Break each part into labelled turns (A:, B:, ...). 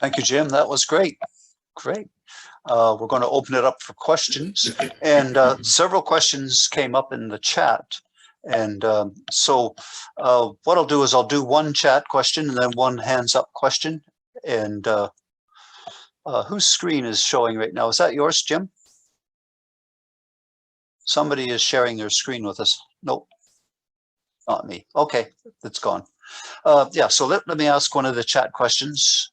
A: Thank you, Jim. That was great. Great. We're going to open it up for questions, and several questions came up in the chat. And so what I'll do is I'll do one chat question and then one hands up question. And whose screen is showing right now? Is that yours, Jim? Somebody is sharing their screen with us. Nope, not me. Okay, it's gone. Yeah, so let me ask one of the chat questions.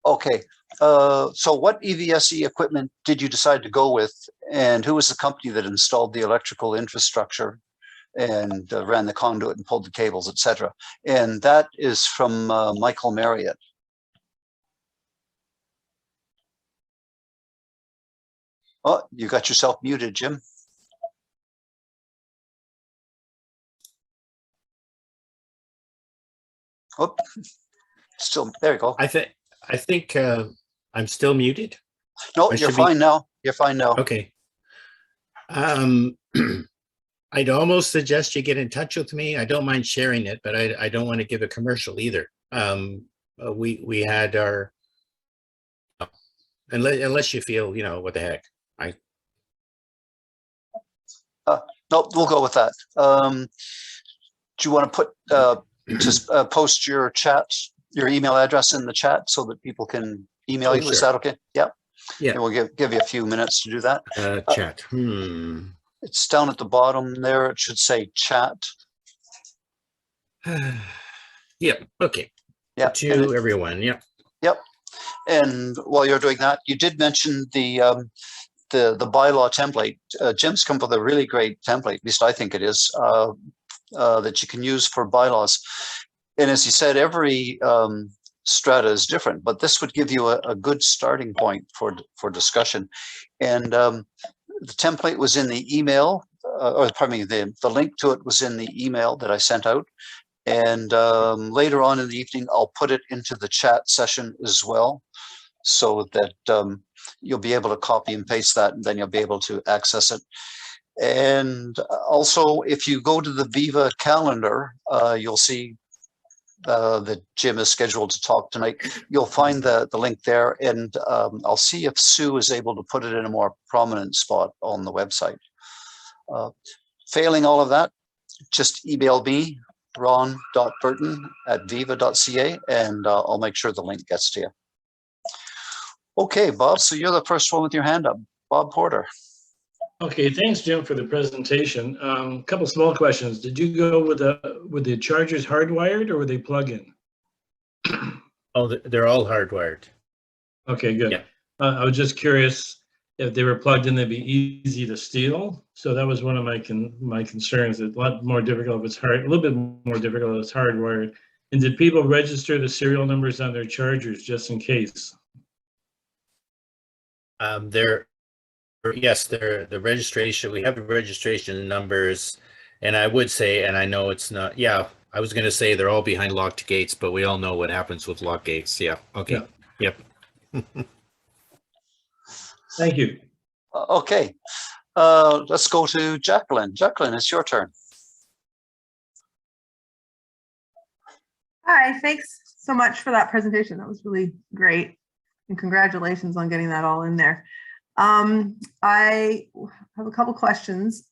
A: Okay, so what EVSE equipment did you decide to go with, and who was the company that installed the electrical infrastructure and ran the conduit and pulled the cables, etc.? And that is from Michael Marriott. Oh, you got yourself muted, Jim. Oh, still there. You go.
B: I think I'm still muted.
A: No, you're fine now. You're fine now.
B: Okay. I'd almost suggest you get in touch with me. I don't mind sharing it, but I don't want to give a commercial either. We had our unless you feel, you know, what the heck.
A: No, we'll go with that. Do you want to put just post your email address in the chat so that people can email you? Sure. Is that okay? Yeah. Yeah. And we'll give you a few minutes to do that.
B: Chat.
A: It's down at the bottom there. It should say chat.
B: Yeah. Okay.
A: Yeah.
B: To everyone. Yeah.
A: Yep. And while you're doing that, you did mention the bylaw template. Jim's come up with a really great template, at least I think it is, that you can use for bylaws. And as you said, every strata is different, but this would give you a good starting point for discussion. And the template was in the email, or pardon me, the link to it was in the email that I sent out. And later on in the evening, I'll put it into the chat session as well, so that you'll be able to copy and paste that, and then you'll be able to access it. And also, if you go to the Viva calendar, you'll see that Jim is scheduled to talk tonight. You'll find the link there, and I'll see if Sue is able to put it in a more prominent spot on the website. Failing all of that, just email me, ron.burton@viva.ca, and I'll make sure the link gets to you. Okay, Bob, so you're the first one with your hand up. Bob Porter.
C: Okay, thanks, Jim, for the presentation. A couple small questions. Did you go with the chargers hardwired, or were they plug-in?
B: Oh, they're all hardwired. Okay,
C: good. Yeah. I was just curious if they were plugged in, they'd be easy to steal. So that was one of my concerns. It's a lot more difficult if it's a little bit more difficult if it's hardwired. And did people register the serial numbers on their chargers just in case?
B: Yes, the registration, we have the registration numbers, and I would say, and I know it's not, yeah, I was going to say they're all behind locked gates, but we all know what happens with locked gates. Yeah. Okay. Yeah. Yep.
C: Thank you.
A: Okay. Let's go to Jacqueline. Jacqueline, it's your turn.
D: Hi, thanks so much for that presentation. That was really great. And congratulations on getting that all in there. I have a couple questions.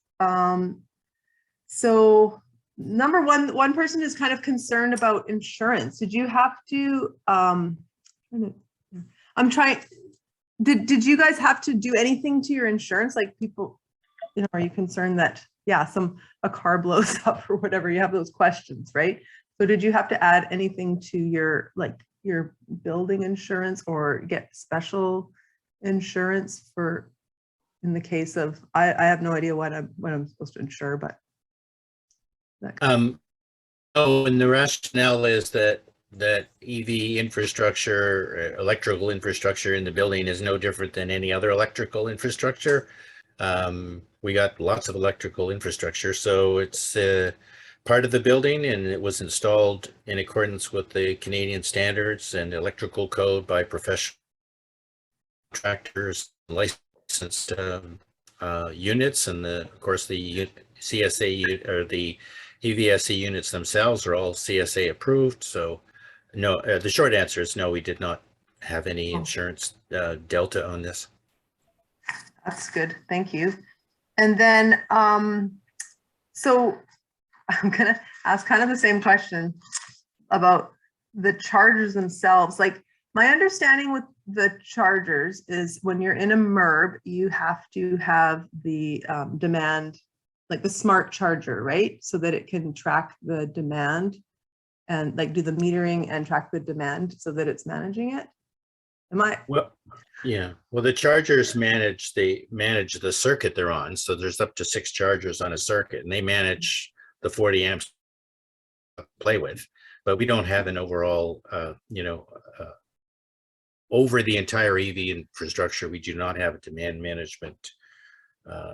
D: So number one person is kind of concerned about insurance. Did you have to, did you guys have to do anything to your insurance? Like people, you know, are you concerned that, yeah, a car blows up or whatever? You have those questions, right? So did you have to add anything to your, like your building insurance or get special insurance for, in the case of, I have no idea what I'm supposed to insure, but.
B: Oh, and the rationale is that EV infrastructure, electrical infrastructure in the building is no different than any other electrical infrastructure. We got lots of electrical infrastructure, so it's part of the building, and it was installed in accordance with the Canadian standards and electrical code by professional contractors, licensed units, and of course the CSA or the EVSE units themselves are all CSA approved. So no, the short answer is no, we did not have any insurance delta on this.
D: That's good. Thank you. And then, so I'm going to ask kind of the same question about the chargers themselves. Like, my understanding with the chargers is when you're in a MERB, you have to have the demand, like the smart charger, right? So that it can track the demand and like do the metering and track the demand so that it's managing it. Am I?
B: Well, yeah. Well, the chargers manage the circuit they're on. So there's up to 6 chargers on a circuit, and they manage the 40 amps to play with. But we don't have an overall, over the entire EV infrastructure, we do not have a demand management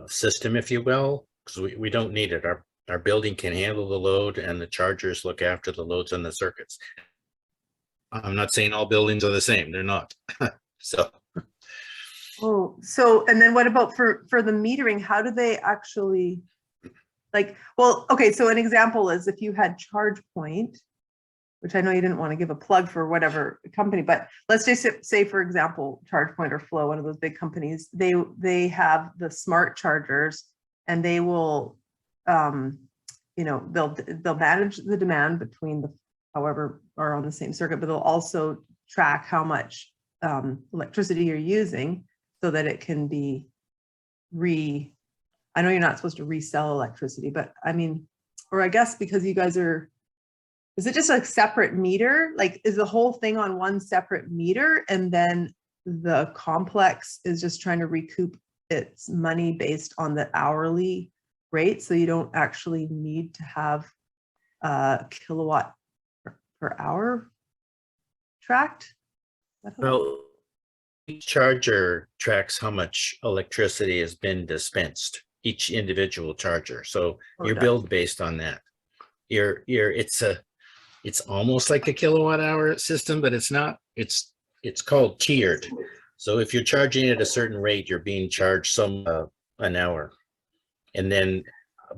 B: system, if you will, because we don't need it. Our building can handle the load, and the chargers look after the loads on the circuits. I'm not saying all buildings are the same. They're not. So.
D: Oh, so, and then what about for the metering? How do they actually, like, well, okay, so an example is if you had ChargePoint, which I know you didn't want to give a plug for whatever company, but let's just say, for example, ChargePoint or Flow, one of those big companies, they have the smart chargers, and they will, they'll manage the demand between the however are on the same circuit, but they'll also track how much electricity you're using so that it can be I know you're not supposed to resell electricity, but I mean, or I guess because you guys is it just a separate meter? Like, is the whole thing on one separate meter, and then the complex is just trying to recoup its money based on the hourly rate? So you don't actually need to have kilowatt per hour tracked?
B: Well, each charger tracks how much electricity has been dispensed, each individual charger. So you're billed based on that. It's almost like a kilowatt hour system, but it's not. It's called tiered. So if you're charging at a certain rate, you're being charged an hour, and then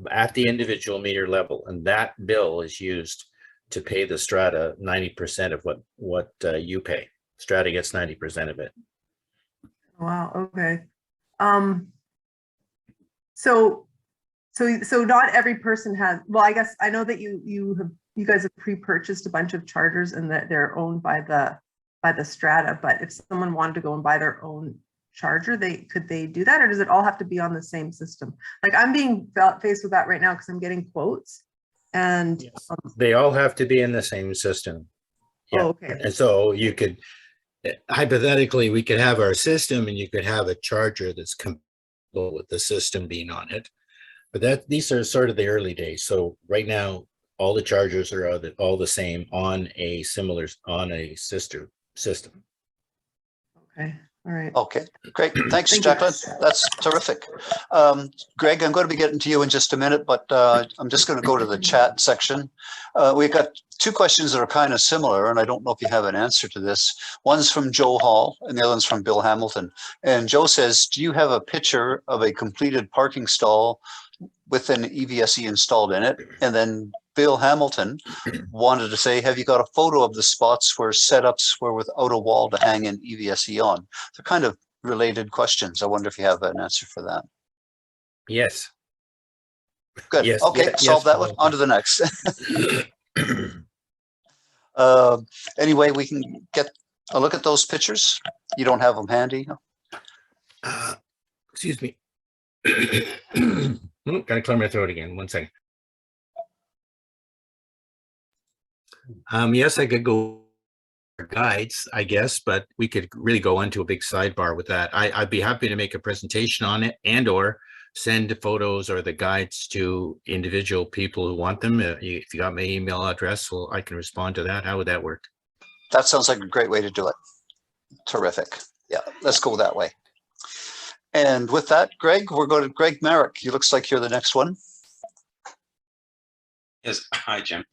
B: at the individual meter level, and that bill is used to pay the strata 90% of what you pay. Strata gets 90% of it.
D: Wow. Okay. So not every person has. Well, I guess I know that you guys have pre-purchased a bunch of chargers, and that they're owned by the strata. But if someone wanted to go and buy their own charger, could they do that, or does it all have to be on the same system? Like, I'm being faced with that right now because I'm getting quotes, and
B: yes, they all have to be in the same system. Yeah.
D: Oh, okay.
B: And so you could, hypothetically, we could have our system, and you could have a charger that's compatible with the system being on it. But these are sort of the early days. So right now, all the chargers are all the same on a sister system.
D: Okay. All right.
A: Okay, great. Thanks,
D: Thank
A: Jacqueline.
D: you.
A: That's terrific. Greg, I'm going to be getting to you in just a minute, but I'm just going to go to the chat section. We've got 2 questions that are kind of similar, and I don't know if you have an answer to this. One's from Joe Hall, and the other one's from Bill Hamilton. And Joe says, do you have a picture of a completed parking stall with an EVSE installed in it? And then Bill Hamilton wanted to say, have you got a photo of the spots where setups were without a wall to hang an EVSE on? They're kind of related questions. I wonder if you have an answer for that.
B: Yes.
A: Good.
B: Yes,
A: okay,
B: yes,
A: solve that one. On to the next. Anyway, we can get a look at those pictures. You don't have them handy?
B: Excuse me. Gotta clear my throat again. 1 second. Yes, I could go guides, I guess, but we could really go into a big sidebar with that. I'd be happy to make a presentation on it, and/or send photos or the guides to individual people who want them. If you got my email address, well, I can respond to that. How would that work?
A: That sounds like a great way to do it. Terrific. Yeah, let's go that way. And with that, Greg, we're going to Greg Merrick. You looks like you're the next one.
E: Yes. Hi, Jim.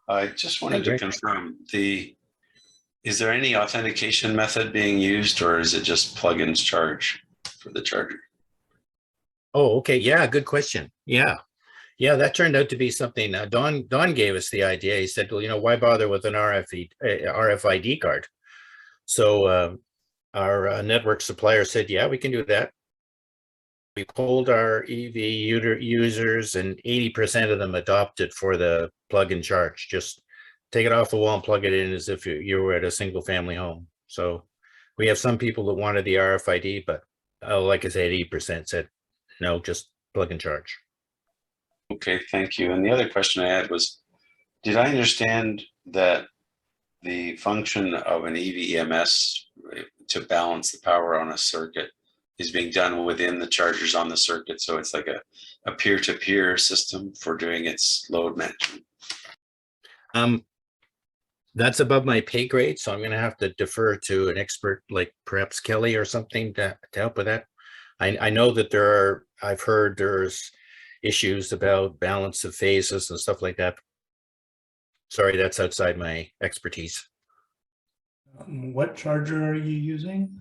E: I just wanted to confirm is there any authentication method being used, or is it just plug-ins charge for the charger?
B: Oh, okay. Yeah, good question. Yeah. Yeah, that turned out to be something. Don gave us the idea. He said, well, why bother with an RFID card? So our network supplier said, yeah, we can do that. We polled our EV users, and 80% of them adopted for the plug and charge. Just take it off the wall and plug it in as if you were at a single family home. So we have some people that wanted the RFID, but like I said, 80% said, no, just plug and charge.
E: Okay, thank you. And the other question I had was, did I understand that the function of an EVMS to balance the power on a circuit is being done within the chargers on the circuit? So it's like a peer-to-peer system for doing its load management.
B: That's above my pay grade, so I'm going to have to defer to an expert like perhaps Kelly or something to help with that. I know that I've heard there's issues about balance of phases and stuff like that. Sorry, that's outside my expertise.
F: What charger are you using?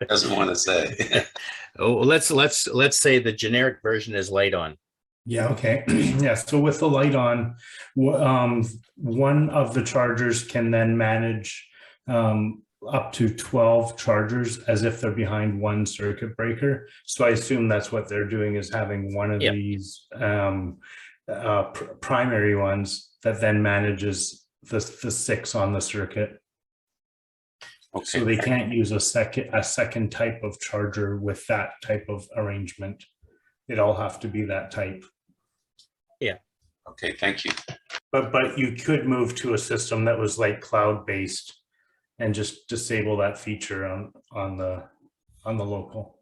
E: Doesn't want to say.
B: Oh, let's say the generic version is light on.
F: Yeah, okay. Yeah, so with the light on, one of the chargers can then manage up to 12 chargers as if they're behind one circuit breaker. So I assume that's what they're doing, is having one of these primary ones that then manages the 6 on the circuit.
E: Okay.
F: So they can't use a second type of charger with that type of arrangement. It all have to be that type.
B: Yeah.
E: Okay, thank you.
F: But you could move to a system that was like cloud-based and just disable that feature on the local.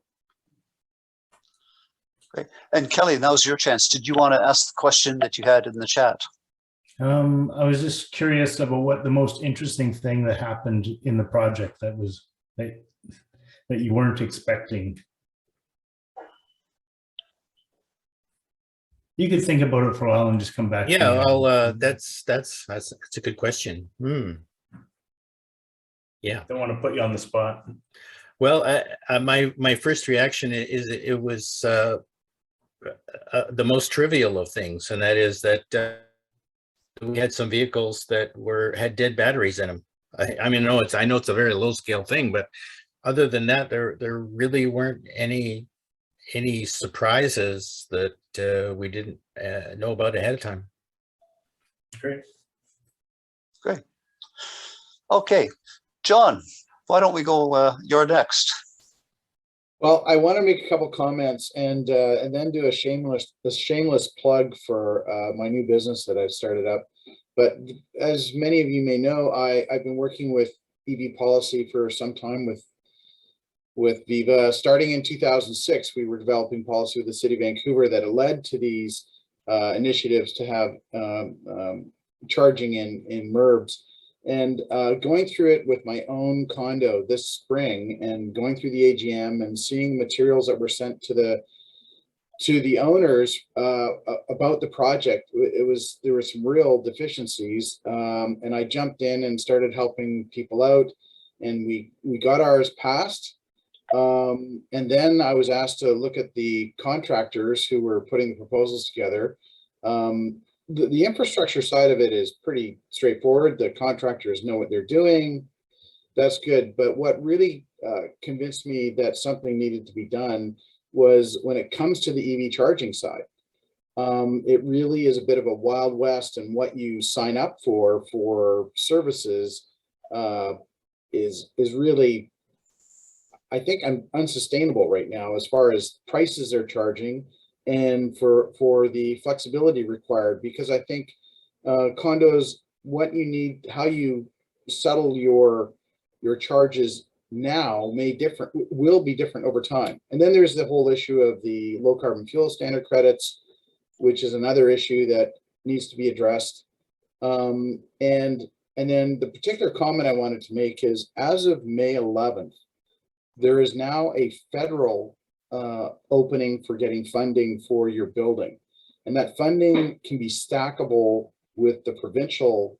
A: Great. And Kelly, now's your chance. Did you want to ask the question that you had in the chat?
F: I was just curious about what the most interesting thing that happened in the project that you weren't expecting. You could think about it for a while and just come back.
B: Yeah, I'll that's a good question. Yeah.
F: Don't want to put you on the spot.
B: Well, my first reaction is it was the most trivial of things, and that is that we had some vehicles that had dead batteries in them. I mean, I know it's a very low scale thing, but other than that, there really weren't any surprises that we didn't know about ahead of time.
F: Great.
A: Great. Okay, John, why don't we go, you're next.
G: Well, I want to make a couple comments and then do a shameless plug for my new business that I've started up. But as many of you may know, I've been working with EV policy for some time with Viva. Starting in 2006, we were developing policy with the City of Vancouver that led to these initiatives to have charging in MURBs. And going through it with my own condo this spring and going through the AGM and seeing materials that were sent to the owners about the project, there were some real deficiencies. And I jumped in and started helping people out, and we got ours passed. And then I was asked to look at the contractors who were putting the proposals together. The infrastructure side of it is pretty straightforward. The contractors know what they're doing. That's good. But what really convinced me that something needed to be done was when it comes to the EV charging side. It really is a bit of a Wild West, and what you sign up for services is really, I think, unsustainable right now as far as prices they're charging and for the flexibility required, because I think condos, what you need, how you settle your charges now will be different over time. And then there's the whole issue of the low carbon fuel standard credits, which is another issue that needs to be addressed. And then the particular comment I wanted to make is, as of May 11th, there is now a federal opening for getting funding for your building. And that funding can be stackable with the provincial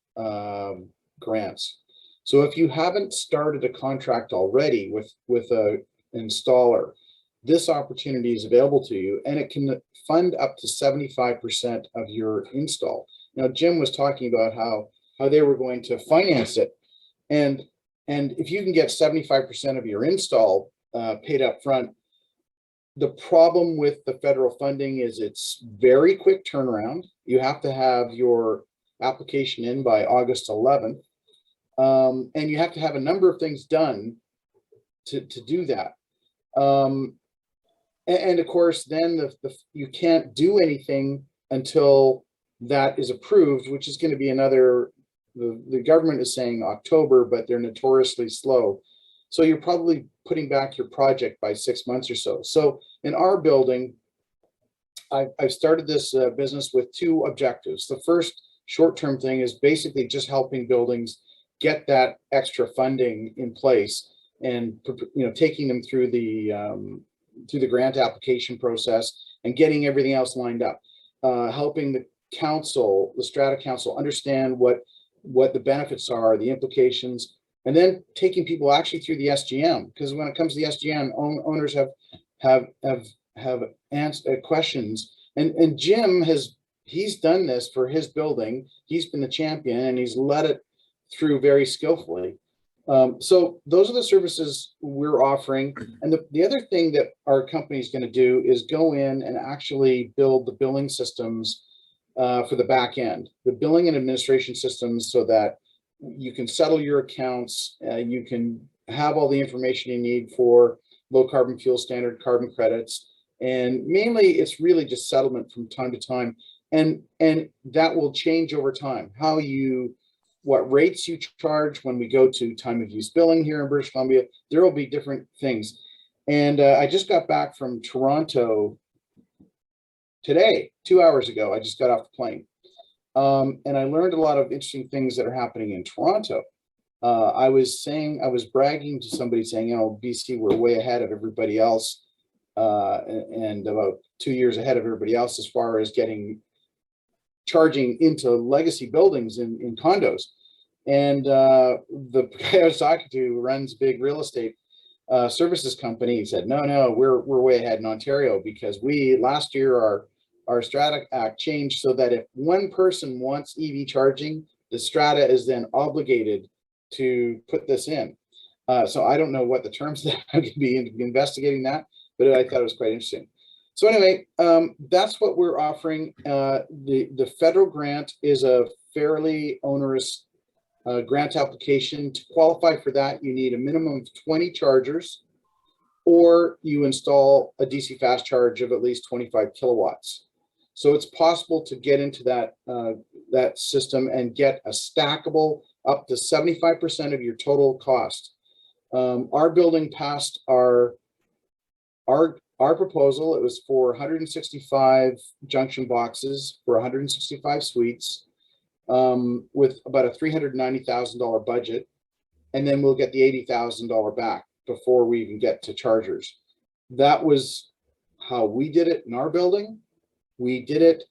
G: grants. So if you haven't started a contract already with an installer, this opportunity is available to you, and it can fund up to 75% of your install. Now, Jim was talking about how they were going to finance it. And if you can get 75% of your install paid up front, the problem with the federal funding is it's very quick turnaround. You have to have your application in by August 11th. And you have to have a number of things done to do that. And of course, then you can't do anything until that is approved, which is going to be another, the government is saying October, but they're notoriously slow. So you're probably putting back your project by 6 months or so. So in our building, I've started this business with two objectives. The first short-term thing is basically just helping buildings get that extra funding in place, and taking them through the grant application process and getting everything else lined up, helping the council, the Strata Council, understand what the benefits are, the implications, and then taking people actually through the SGM, because when it comes to the SGM, owners have answered questions, and Jim he's done this for his building. He's been the champion, and he's led it through very skillfully. So those are the services we're offering. And the other thing that our company is going to do is go in and actually build the billing systems for the back end, the billing and administration systems, so that you can settle your accounts, you can have all the information you need for low carbon fuel standard, carbon credits, and mainly it's really just settlement from time to time. And that will change over time. What rates you charge when we go to time of use billing here in British Columbia, there will be different things. And I just got back from Toronto today, 2 hours ago. I just got off the plane. And I learned a lot of interesting things that are happening in Toronto. I was bragging to somebody saying, BC, we're way ahead of everybody else, and about 2 years ahead of everybody else as far as charging into legacy buildings in condos. And the guy I was talking to, who runs big real estate services company, he said, no, we're way ahead in Ontario, because last year our Strata Act changed so that if one person wants EV charging, the Strata is then obligated to put this in. So I don't know what the terms that I'm going to be investigating that, but I thought it was quite interesting. So anyway, that's what we're offering. The federal grant is a fairly onerous grant application. To qualify for that, you need a minimum of 20 chargers, or you install a DC fast charge of at least 25 kilowatts. So it's possible to get into that system and get a stackable up to 75% of your total cost. Our building passed our proposal. It was for 165 junction boxes for 165 suites, with about a $390,000 budget, and then we'll get the $80,000 back before we even get to chargers. That was how we did it in our building. We did it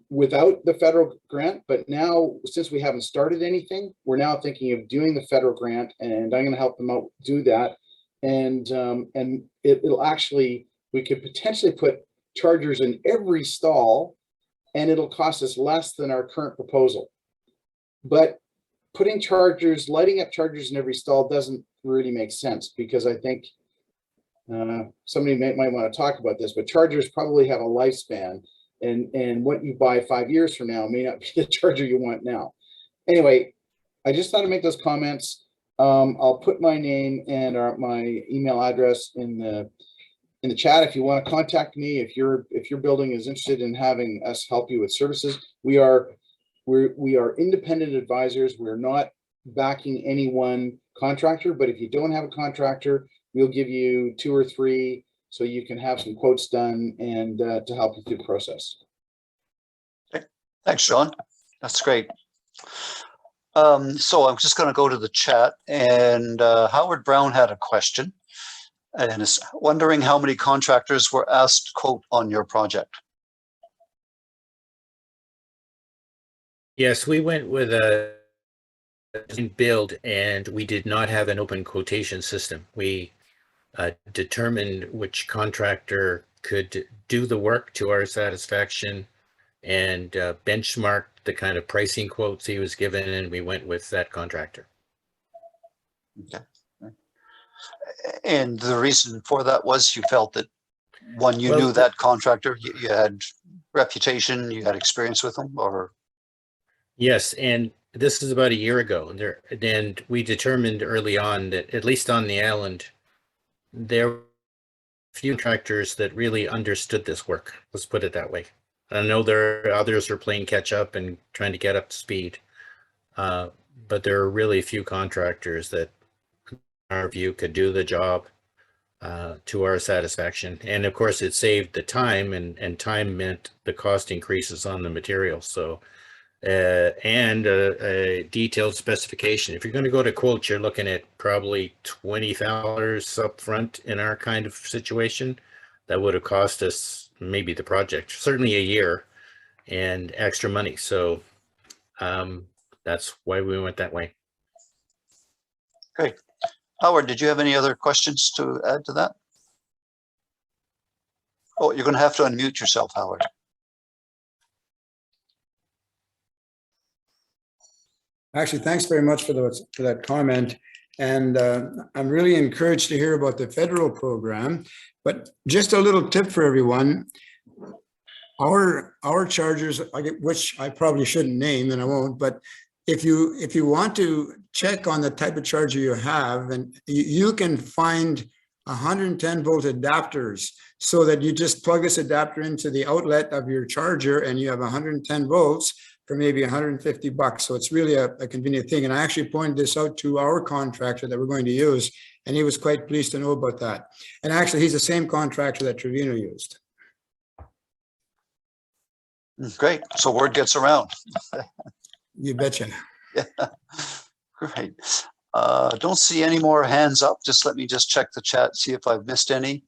G: without the federal grant, but now, since we haven't started anything, we're now thinking of doing the federal grant, and I'm going to help them out do that. And it'll actually, we could potentially put chargers in every stall, and it'll cost us less than our current proposal. But putting chargers, lighting up chargers in every stall doesn't really make sense, because I think somebody might want to talk about this, but chargers probably have a lifespan, and what you buy 5 years from now may not be the charger you want now. Anyway, I just thought to make those comments. I'll put my name and my email address in the chat if you want to contact me. If your building is interested in having us help you with services, we are independent advisors. We're not backing any one contractor, but if you don't have a contractor, we'll give you 2 or 3 so you can have some quotes done, and to help you through the process.
A: Okay. Thanks, Sean. That's great. So I'm just going to go to the chat, and Howard Brown had a question and is wondering how many contractors were asked to quote on your project.
B: Yes, we went with a build, and we did not have an open quotation system. We determined which contractor could do the work to our satisfaction, and benchmarked the kind of pricing quotes he was given, and we went with that contractor.
A: Okay. And the reason for that was you felt that one, you
B: Well,
A: knew that contractor, you had reputation, you had experience with them, or?
B: Yes, and this is about a year ago. And we determined early on that, at least on the island, there were few contractors that really understood this work. Let's put it that way. I know there are others who are playing catch up and trying to get up to speed, but there are really few contractors that, in our view, could do the job to our satisfaction. And of course, it saved the time, and time meant the cost increases on the materials. So, and a detailed specification. If you're going to go to quote, you're looking at probably $20,000 up front in our kind of situation. That would have cost us maybe the project, certainly a year, and extra money. So that's why we went that way.
A: Great. Howard, did you have any other questions to add to that? Oh, you're going to have to unmute yourself, Howard.
H: Actually, thanks very much for that comment. And I'm really encouraged to hear about the federal program. But just a little tip for everyone. Our chargers, which I probably shouldn't name and I won't, but if you want to check on the type of charger you have, and you can find 110 volt adapters, so that you just plug this adapter into the outlet of your charger and you have 110 volts for maybe $150. So it's really a convenient thing. And I actually pointed this out to our contractor that we're going to use, and he was quite pleased to know about that. And actually, he's the same contractor that Trevino used.
A: Great. So word gets around.
H: You betcha.
A: Yeah. Great. Don't see any more hands up. Let me check the chat, see if I've missed any.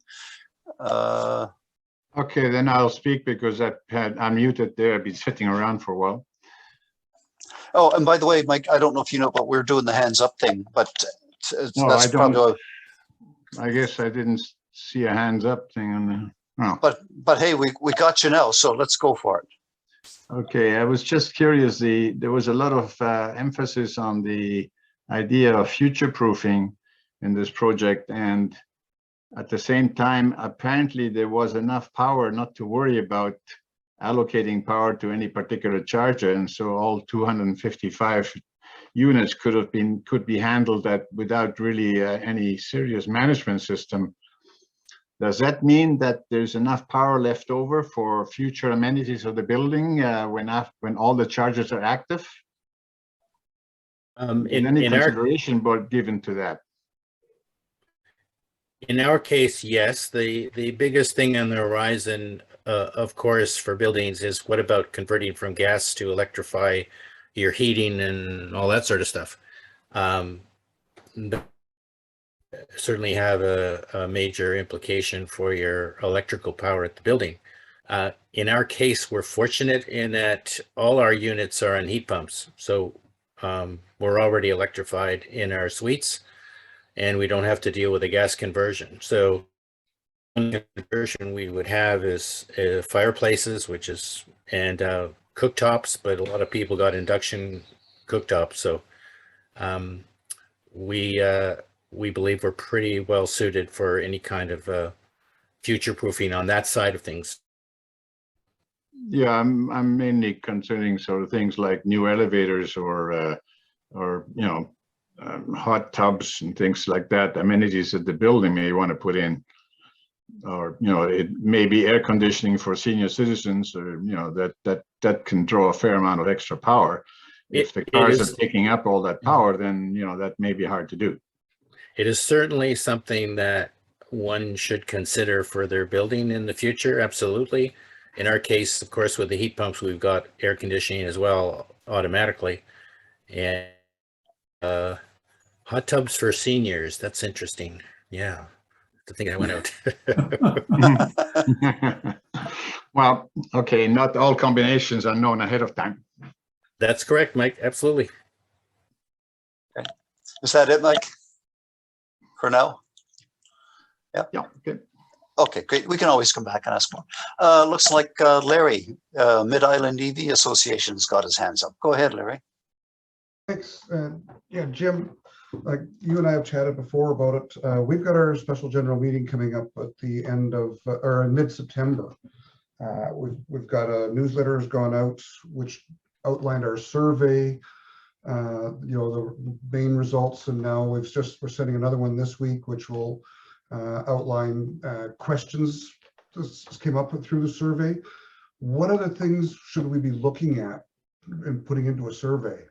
I: Okay, then I'll speak because I've had unmuted there. I've been sitting around for a while.
A: Oh, and by the way, Mike, I don't know if you know, but we're doing the hands up thing, but
I: No,
A: that's
I: I don't.
A: probably.
I: I guess I didn't see a hands up thing on the. Oh.
A: But hey, we got you now, so let's go for it.
I: Okay, I was just curious. There was a lot of emphasis on the idea of future-proofing in this project, and at the same time, apparently there was enough power not to worry about allocating power to any particular charger, and so all 255 units could be handled without really any serious management system. Does that mean that there's enough power left over for future amenities of the building when all the chargers are active? Any consideration given to that?
B: In our case, yes. The biggest thing on the horizon, of course, for buildings is what about converting from gas to electrify your heating and all that sort of stuff. Certainly have a major implication for your electrical power at the building. In our case, we're fortunate in that all our units are on heat pumps. So we're already electrified in our suites, and we don't have to deal with a gas conversion. So one conversion we would have is fireplaces, and cooktops, but a lot of people got induction cooktops. So we believe we're pretty well suited for any kind of future proofing on that side of things.
I: Yeah, I'm mainly concerning sort of things like new elevators or hot tubs and things like that, amenities that the building may want to put in, or it may be air conditioning for senior citizens, or that can draw a fair amount of extra power. If the cars are taking up all that power, then that may be hard to do.
B: It is certainly something that one should consider for their building in the future. Absolutely. In our case, of course, with the heat pumps, we've got air conditioning as well automatically, and hot tubs for seniors. That's interesting. Yeah, I think I went
I: out. Well, okay, not all combinations are known ahead of time.
B: That's correct, Mike. Absolutely.
A: Okay. Is that it, Mike? For now?
I: Yeah, okay.
A: Okay, great. We can always come back and ask more. Looks like Larry, Mid-Island EV Association's got his hands up. Go ahead, Larry.
J: Thanks. Yeah, Jim, like you and I have chatted before about it. We've got our special general meeting coming up at the end of or in mid-September. We've got a newsletter has gone out which outlined our survey, the main results, and now we're sending another one this week, which will outline questions that came up through the survey. What other things should we be looking at and putting into a survey?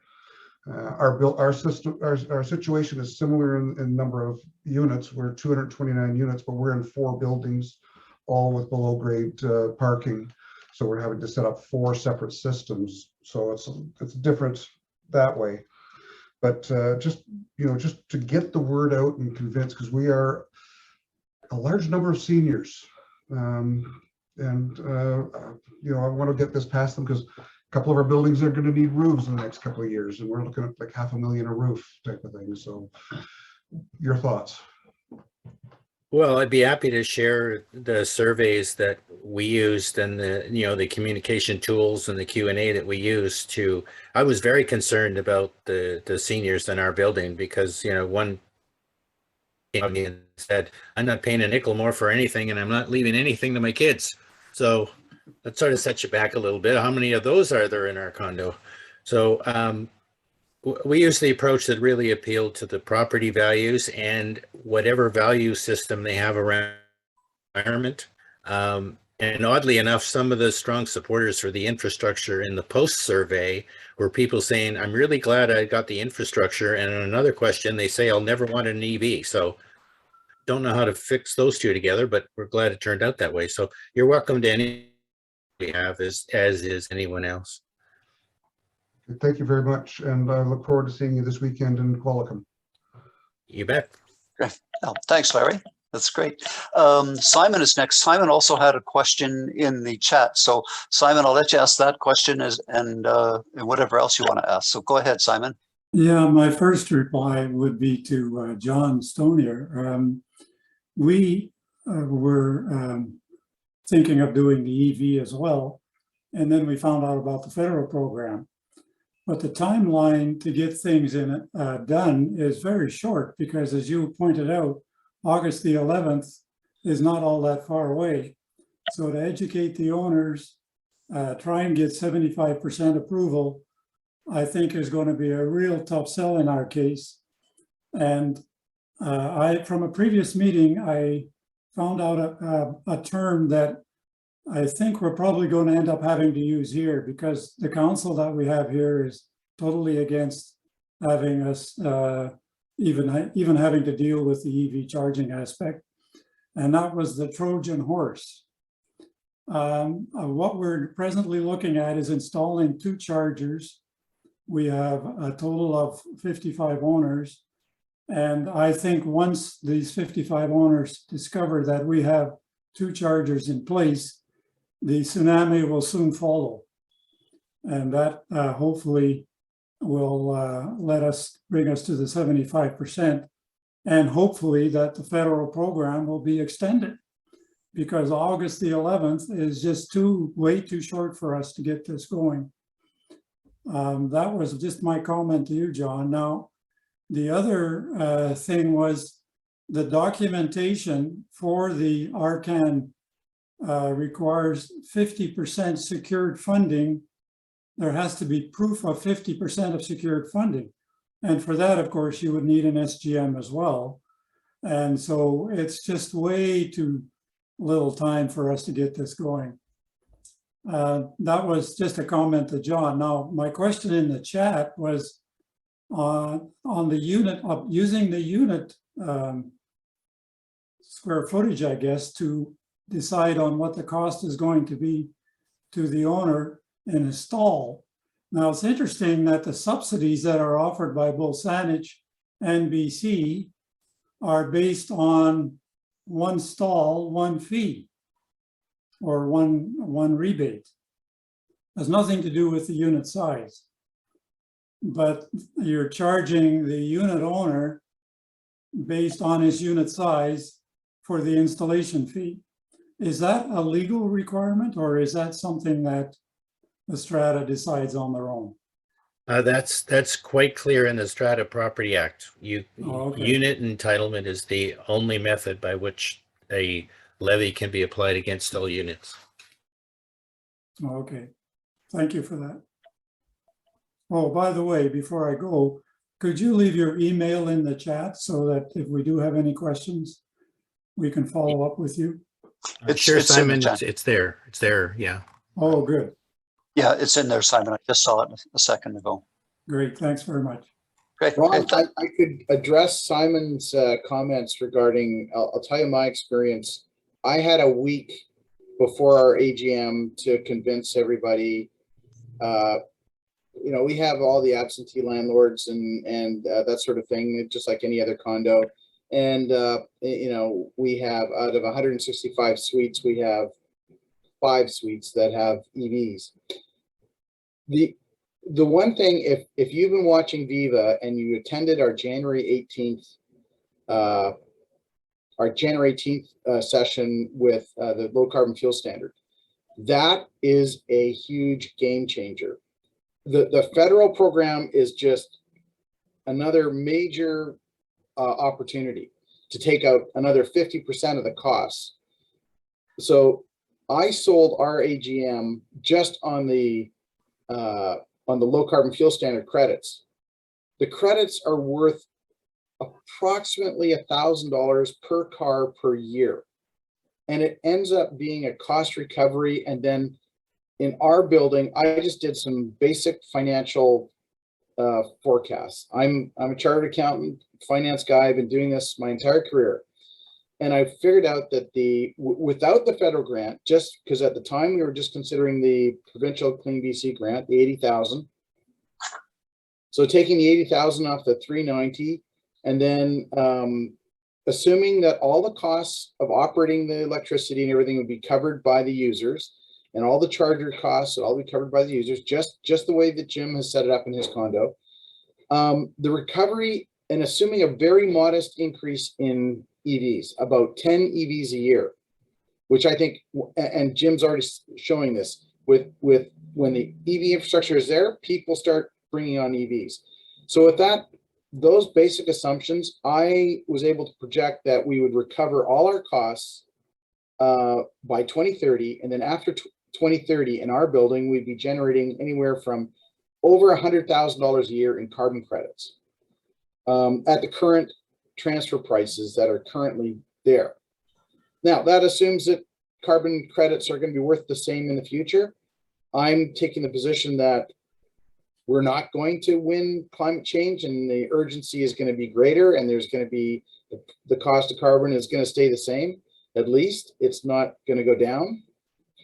J: Our situation is similar in number of units. We're 229 units, but we're in 4 buildings, all with below grade parking. So we're having to set up 4 separate systems. So it's different that way. But just to get the word out and convince, because we are a large number of seniors, I want to get this past them because a couple of our buildings are going to need roofs in the next couple of years, and we're looking at like $500,000 a roof type of thing. So, your thoughts?
B: Well, I'd be happy to share the surveys that we used and the communication tools and the Q&A that we used to. I was very concerned about the seniors in our building because one came to me and said, "I'm not paying a nickel more for anything, and I'm not leaving anything to my kids." So that sort of sets you back a little bit. How many of those are there in our condo? So we use the approach that really appealed to the property values and whatever value system they have around environment. And oddly enough, some of the strong supporters for the infrastructure in the post survey were people saying, "I'm really glad I got the infrastructure." And on another question, they say, "I'll never want an EV." So don't know how to fix those two together, but we're glad it turned out that way. So you're welcome to any we have as is anyone else.
J: Thank you very much, and I look forward to seeing you this weekend in Qualicum.
B: You bet.
A: Oh, thanks, Larry. That's great. Simon is next. Simon also had a question in the chat. So Simon, I'll let you ask that question and whatever else you want to ask. So go ahead, Simon.
K: Yeah, my first reply would be to John Stonier. We were thinking of doing the EV as well, and then we found out about the federal program. But the timeline to get things done is very short because, as you pointed out, August the 11th is not all that far away. So to educate the owners, try and get 75% approval, I think is going to be a real tough sell in our case. And from a previous meeting, I found out a term that I think we're probably going to end up having to use here because the council that we have here is totally against having us even having to deal with the EV charging aspect. And that was the Trojan horse. What we're presently looking at is installing 2 chargers. We have a total of 55 owners. And I think once these 55 owners discover that we have 2 chargers in place, the tsunami will soon follow. And that hopefully will bring us to the 75%. And hopefully that the federal program will be extended because August the 11th is just way too short for us to get this going. That was just my comment to you, John. Now, the other thing was the documentation for the RCAN requires 50% secured funding. There has to be proof of 50% of secured funding. And for that, of course, you would need an SGM as well. And so it's just way too little time for us to get this going. That was just a comment to John. Now, my question in the chat was on the unit, using the unit square footage, I guess, to decide on what the cost is going to be to the owner in a stall. Now, it's interesting that the subsidies that are offered by both Saanich and BC are based on 1 stall, 1 fee, or one rebate. Has nothing to do with the unit size. But you're charging the unit owner based on his unit size for the installation fee. Is that a legal requirement, or is that something that the strata decides on their own?
B: That's quite clear in the Strata Property Act.
K: Oh, okay.
B: Unit entitlement is the only method by which a levy can be applied against all units.
K: Okay, thank you for that. Oh, by the way, before I go, could you leave your email in the chat so that if we do have any questions, we can follow up with you?
B: Sure,
A: it's in the
B: Simon,
A: chat.
B: it's there. It's there, yeah.
K: Oh, good.
A: Yeah, it's in there, Simon. I just saw it a second ago.
K: Great, thanks very much.
A: Great.
G: Ron,
A: Okay,
G: I could address Simon's comments regarding, I'll tell you my experience. I had a week before our AGM to convince everybody. You know, we have all the absentee landlords and that sort of thing, just like any other condo. And, you know, we have out of 165 suites, we have 5 suites that have EVs. The one thing, if you've been watching Viva and you attended our January 18th session with the low carbon fuel standard, that is a huge game changer. The federal program is just another major opportunity to take out another 50% of the costs. So I sold our AGM just on the low carbon fuel standard credits. The credits are worth approximately $1,000 per car per year. And it ends up being a cost recovery. And then in our building, I just did some basic financial forecasts. I'm a chartered accountant, finance guy. I've been doing this my entire career. And I figured out that without the federal grant, just because at the time we were just considering the provincial Clean BC grant, the 80,000. So taking the 80,000 off the 390, and then assuming that all the costs of operating the electricity and everything would be covered by the users, and all the charger costs would all be covered by the users, just the way that Jim has set it up in his condo. The recovery, and assuming a very modest increase in EVs, about 10 EVs a year, which I think, and Jim's already showing this, with when the EV infrastructure is there, people start bringing on EVs. So with those basic assumptions, I was able to project that we would recover all our costs by 2030, and then after 2030 in our building, we'd be generating anywhere from over $100,000 a year in carbon credits at the current transfer prices that are currently there. Now, that assumes that carbon credits are going to be worth the same in the future. I'm taking the position that we're not going to win climate change, and the urgency is going to be greater, and there's going to be the cost of carbon is going to stay the same. At least it's not going to go down.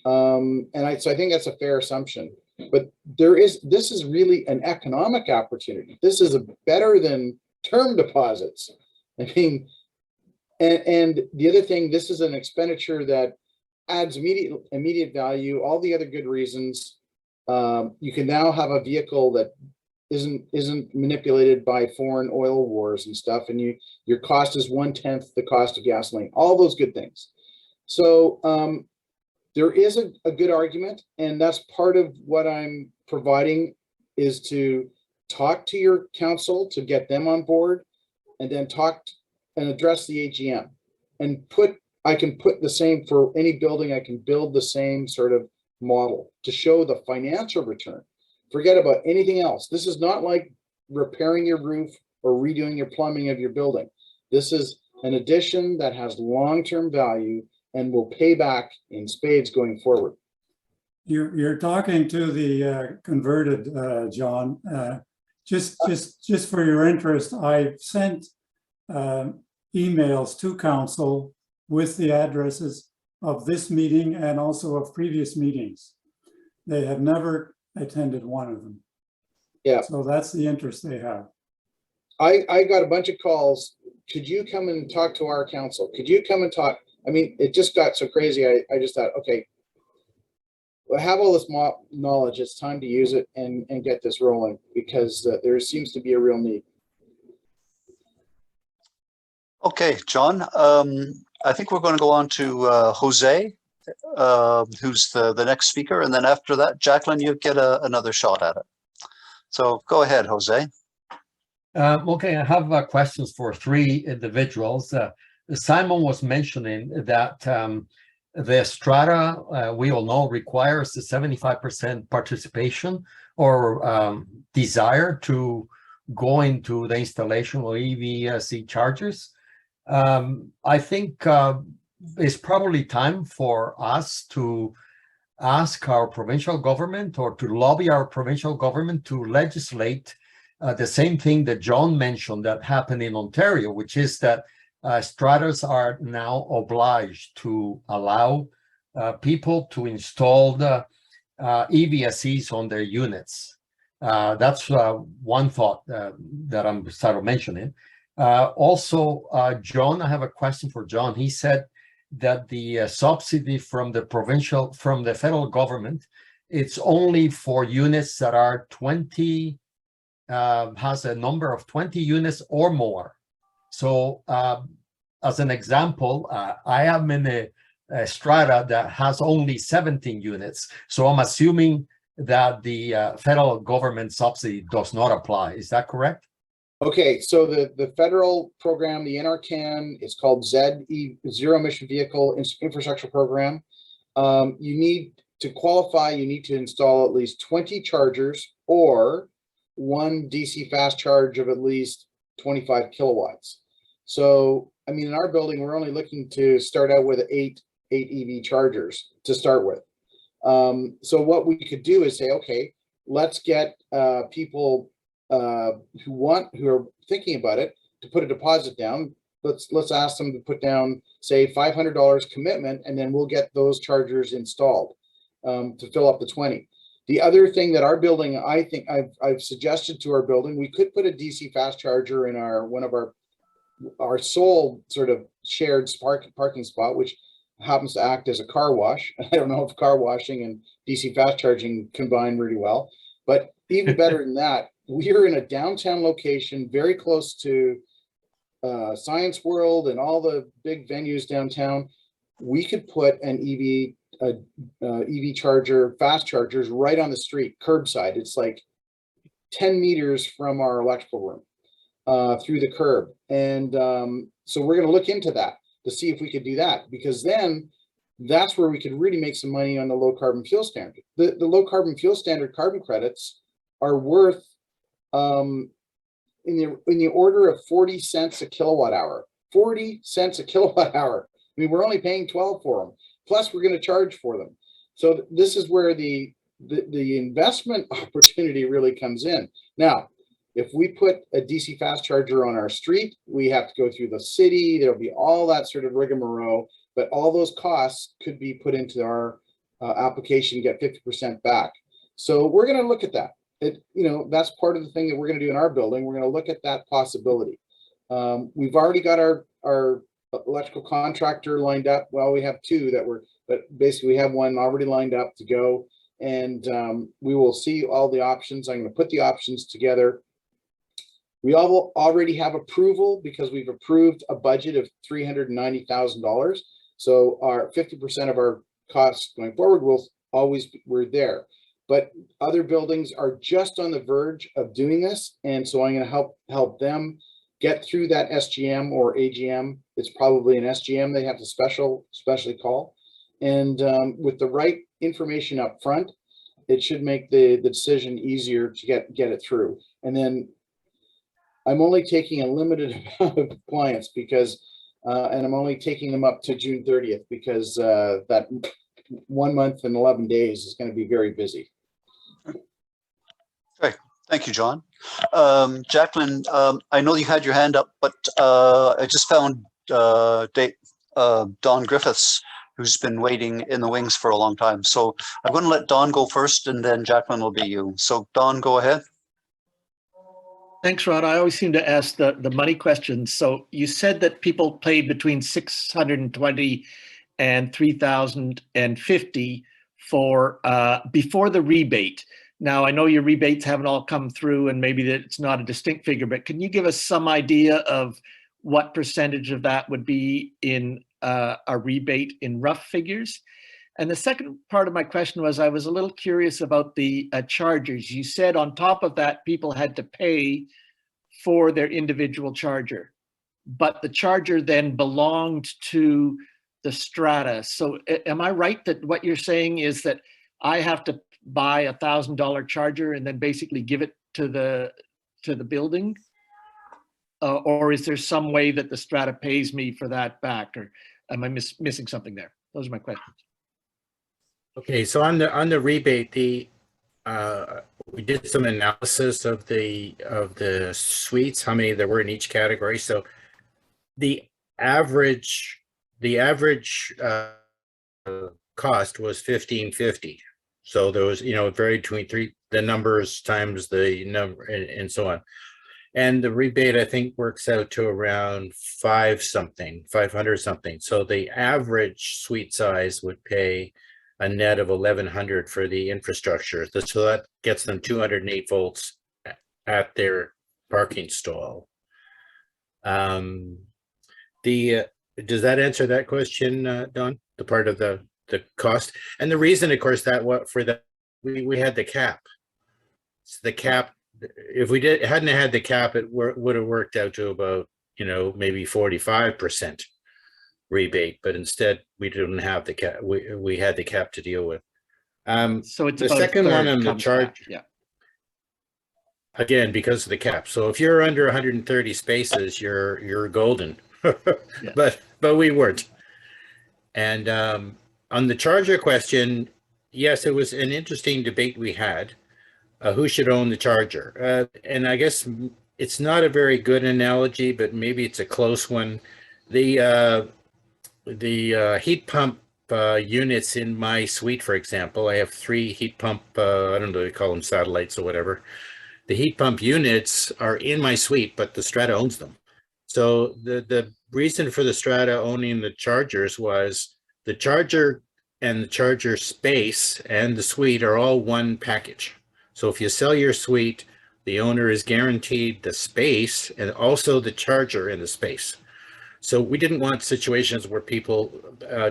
G: So I think that's a fair assumption. But this is really an economic opportunity. This is better than term deposits. I mean, and the other thing, this is an expenditure that adds immediate value. All the other good reasons. You can now have a vehicle that isn't manipulated by foreign oil wars and stuff, and your cost is 1/10 the cost of gasoline. All those good things. So there is a good argument, and that's part of what I'm providing, is to talk to your council to get them on board, and then talk and address the AGM, and I can put the same for any building. I can build the same sort of model to show the financial return. Forget about anything else. This is not like repairing your roof or redoing your plumbing of your building. This is an addition that has long-term value and will pay back in spades going forward.
K: You're talking to the converted, John. Just for your interest, I sent emails to council with the addresses of this meeting and also of previous meetings. They have never attended one of them.
G: Yeah.
K: So that's the interest they have.
G: I got a bunch of calls. Could you come and talk to our council? Could you come and talk? I mean, it just got so crazy. I just thought, okay, well, I have all this knowledge. It's time to use it and get this rolling, because there seems to be a real need.
A: Okay, John, I think we're going to go on to Jose, who's the next speaker. And then after that, Jacqueline, you get another shot at it. So go ahead, Jose.
L: Okay, I have questions for three individuals. Simon was mentioning that the strata, we all know, requires the 75% participation or desire to go into the installation of EVSE chargers. I think it's probably time for us to ask our provincial government or to lobby our provincial government to legislate the same thing that John mentioned that happened in Ontario, which is that stratas are now obliged to allow people to install the EVSEs on their units. That's one thought that I'm started mentioning. Also, John, I have a question for John. He said that the subsidy from the federal government, it's only for units that are 20, has a number of 20 units or more. So as an example, I am in a strata that has only 17 units. So I'm assuming that the federal government subsidy does not apply. Is that correct?
G: Okay, so the federal program, the NRCan, it's called ZE, Zero Emission Vehicle Infrastructure Program. You need to qualify, you need to install at least 20 chargers or one DC fast charge of at least 25 kilowatts. So, I mean, in our building, we're only looking to start out with eight EV chargers to start with. So what we could do is say, okay, let's get people who are thinking about it to put a deposit down. Let's ask them to put down, say, $500 commitment, and then we'll get those chargers installed to fill up the 20. The other thing that our building, I think I've suggested to our building, we could put a DC fast charger in one of our sole sort of shared parking spot, which happens to act as a car wash. I don't know if car washing and DC fast charging combine really well, but even better than that, we are in a downtown location, very close to Science World and all the big venues downtown. We could put an EV charger, fast chargers right on the street, curbside. It's like 10 meters from our electrical room through the curb. And so we're going to look into that to see if we could do that, because then that's where we could really make some money on the low carbon fuel standard. The low carbon fuel standard carbon credits are worth in the order of 40 cents a kilowatt hour. 40 cents a kilowatt hour. I mean, we're only paying 12 for them. Plus, we're going to charge for them. So this is where the investment opportunity really comes in. Now, if we put a DC fast charger on our street, we have to go through the city. There'll be all that sort of rigmarole, but all those costs could be put into our application, get 50% back. So we're going to look at that. That's part of the thing that we're going to do in our building. We're going to look at that possibility. We've already got our electrical contractor lined up. Well, we have two but basically we have one already lined up to go, and we will see all the options. I'm going to put the options together. We all already have approval because we've approved a budget of $390,000. So our 50% of our costs going forward we're there. But other buildings are just on the verge of doing this, and so I'm going to help them get through that SGM or AGM. It's probably an SGM they have to specially call, and with the right information up front, it should make the decision easier to get it through. And then I'm only taking a limited amount of clients because, and I'm only taking them up to June 30th because that 1 month and 11 days is going to be very busy.
A: Great. Thank you, John. Jacqueline, I know you had your hand up, but I just found Don Griffiths, who's been waiting in the wings for a long time. So I'm going to let Don go first, and then Jacqueline will be you. So Don, go ahead.
M: Thanks, Rod. I always seem to ask the money questions. So you said that people paid between $620 and $3,050 for before the rebate. Now, I know your rebates haven't all come through, and maybe that it's not a distinct figure, but can you give us some idea of what percentage of that would be in a rebate in rough figures? And the second part of my question was, I was a little curious about the chargers. You said on top of that, people had to pay for their individual charger, but the charger then belonged to the strata. So am I right that what you're saying is that I have to buy $1,000 charger and then basically give it to the building? Or is there some way that the strata pays me for that back? Or am I missing something there? Those are my questions.
B: Okay, so on the rebate, we did some analysis of the suites, how many there were in each category. So the average cost was $1,550. So there was, it varied between the numbers times the number and so on. And the rebate, I think, works out to around 500 something. So the average suite size would pay a net of 1,100 for the infrastructure. So that gets them 208 volts at their parking stall. Does that answer that question, Don? The part of the cost, and the reason, of course, we had the cap. So the cap, if we hadn't had the cap, it would have worked out to about maybe 45% rebate, but instead we didn't have the cap. We had the cap to deal with.
M: So it's
B: the
M: about
B: second one on the charge.
M: Back. Yeah.
B: Again, because of the cap. So if you're under 130 spaces, you're golden. Yeah. But we weren't. And on the charger question, yes, it was an interesting debate we had. Who should own the charger? And I guess it's not a very good analogy, but maybe it's a close one. The heat pump units in my suite, for example, I have 3 heat pump, I don't know, they call them satellites or whatever. The heat pump units are in my suite, but the strata owns them. So the reason for the strata owning the chargers was the charger and the charger space and the suite are all one package. So if you sell your suite, the owner is guaranteed the space and also the charger in the space. So we didn't want situations where people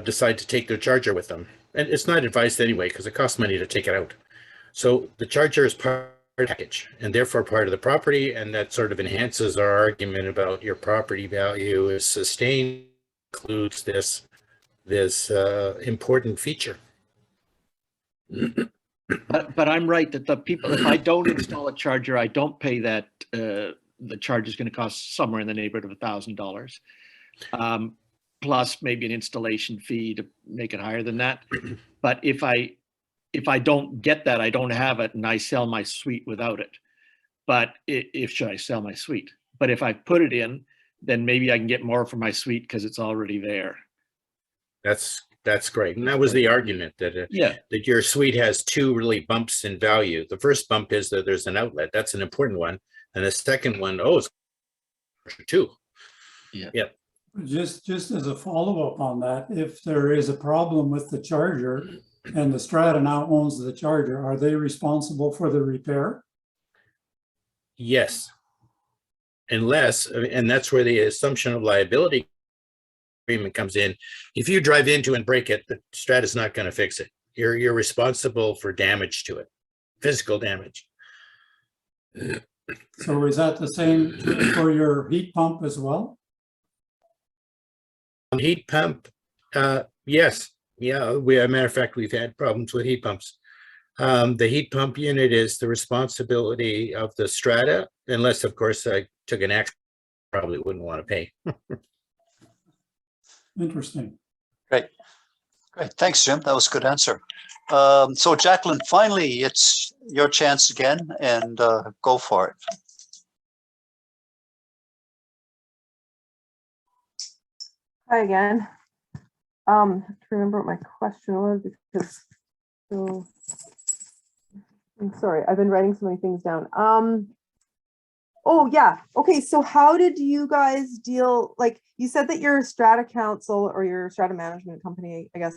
B: decide to take their charger with them. And it's not advised anyway, because it costs money to take it out. So the charger is part of the package and therefore part of the property. And that sort of enhances our argument about your property value is sustained, includes this important feature.
M: But I'm right that the people, if I don't install a charger, I don't pay that. The charge is going to cost somewhere in the neighborhood of $1,000, plus maybe an installation fee to make it higher than that. But if I don't get that, I don't have it, and I sell my suite without it. But should I sell my suite? But if I put it in, then maybe I can get more for my suite because it's already there.
B: That's great. And that was the argument that that your suite has 2 really bumps in value. The first bump is that there's an outlet. That's an important one. And the second one, it's 2. Yeah.
K: Just as a follow-up on that, if there is a problem with the charger and the strata now owns the charger, are they responsible for the repair?
B: Yes. Unless, and that's where the assumption of liability agreement comes in. If you drive into and break it, the strata is not going to fix it. You're responsible for damage to it, physical damage.
K: So is that the same for your heat pump as well?
B: Heat pump, yes. Yeah, as a matter of fact, we've had problems with heat pumps. The heat pump unit is the responsibility of the strata, unless, of course, I took an action, probably wouldn't want to pay.
K: Interesting.
A: Great. Thanks, Jim. That was a good answer. So Jacqueline, finally, it's your chance again, and go for it.
D: Hi again. I have to remember what my question was because I'm sorry, I've been writing so many things down. Oh yeah, okay, so how did you guys deal, like you said that your strata council or your strata management company, I guess,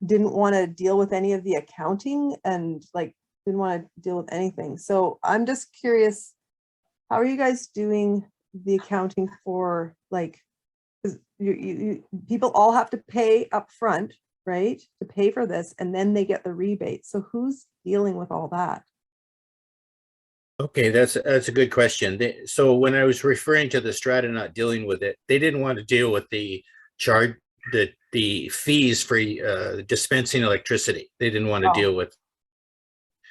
D: didn't want to deal with any of the accounting and like didn't want to deal with anything. So I'm just curious, how are you guys doing the accounting for, like, 'cause people all have to pay up front, right? To pay for this, and then they get the rebate. So who's dealing with all that?
B: Okay, that's a good question. So when I was referring to the strata not dealing with it, they didn't want to deal with the charge, the fees for dispensing electricity. They didn't want to
D: Oh.
B: deal with